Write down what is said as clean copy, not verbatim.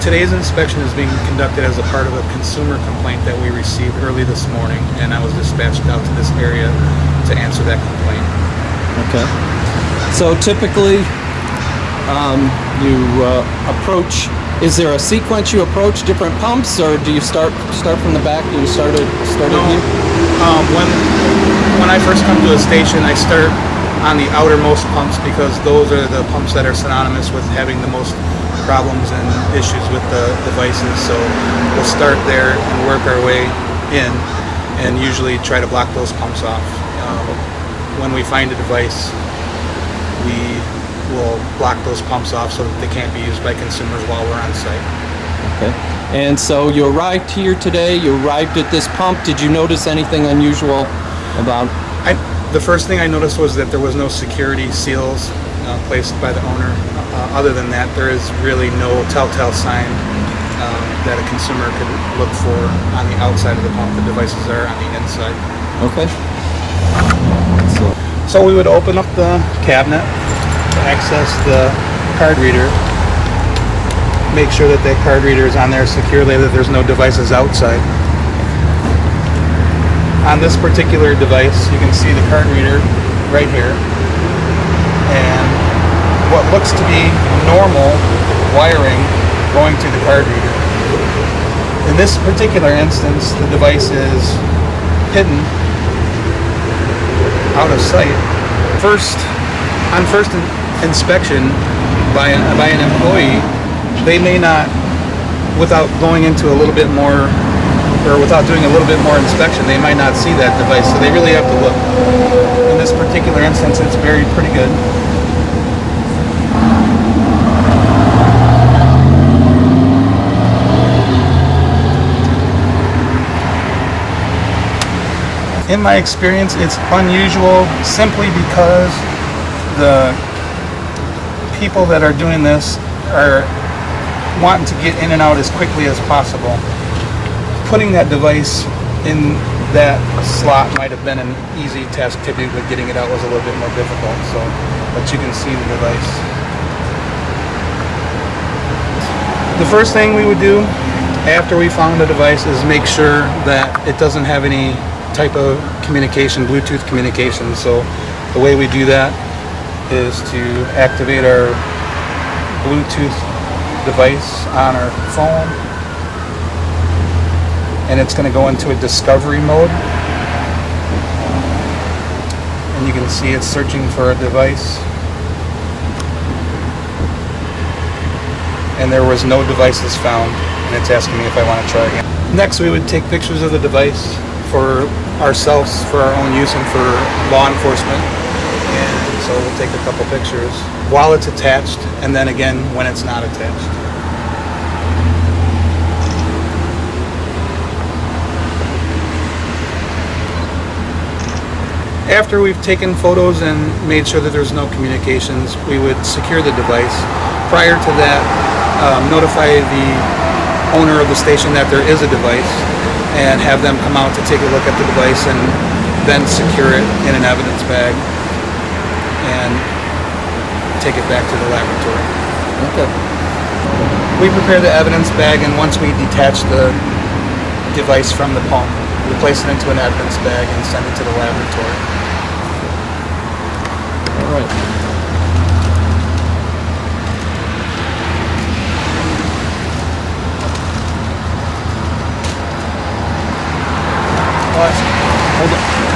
Today's inspection is being conducted as a part of a consumer complaint that we received early this morning, and I was dispatched out to this area to answer that complaint. Okay. So typically, you approach. Is there a sequence you approach different pumps, or do you start from the back and you started No. here? When I first come to a station, I start on the outermost pumps because those are the pumps that are synonymous with having the most problems and issues with the devices. So we'll start there and work our way in, and usually try to block those pumps off. When we find a device, we will block those pumps off so that they can't be used by consumers while we're on site. Okay. And so you arrived here today. You arrived at this pump. Did you notice anything unusual about? The first thing I noticed was that there was no security seals placed by the owner. Other than that, there is really no telltale sign that a consumer could look for on the outside of the pump. The devices are on the inside. Okay. So we would open up the cabinet to access the card reader. Make sure that that card reader is on there securely, that there's no devices outside. On this particular device, you can see the card reader right here. And what looks to be normal wiring going to the card reader. In this particular instance, the device is hidden out of sight. On first inspection by an employee, they may not, without going into a little bit more, or without doing a little bit more inspection, they might not see that device, so they really have to look. In this particular instance, it's buried pretty good. In my experience, it's unusual simply because the people that are doing this are wanting to get in and out as quickly as possible. Putting that device in that slot might have been an easy task to do, but getting it out was a little bit more difficult. So, but you can see the device. The first thing we would do after we found the device is make sure that it doesn't have any type of communication, Bluetooth communication. So the way we do that is to activate our Bluetooth device on our phone, and it's going to go into a discovery mode, and you can see it's searching for a device, and there was no devices found, and it's asking me if I want to try again. Next, we would take pictures of the device for ourselves, for our own use, and for law enforcement. And so we'll take a couple pictures while it's attached, and then again when it's not attached. After we've taken photos and made sure that there's no communications, we would secure the device. Prior to that, notify the owner of the station that there is a device, and have them come out to take a look at the device, and then secure it in an evidence bag and take it back to the laboratory. Okay. We prepare the evidence bag, and once we detach the device from the pump, we place it into an evidence bag and send it to the laboratory. All right. Hold on.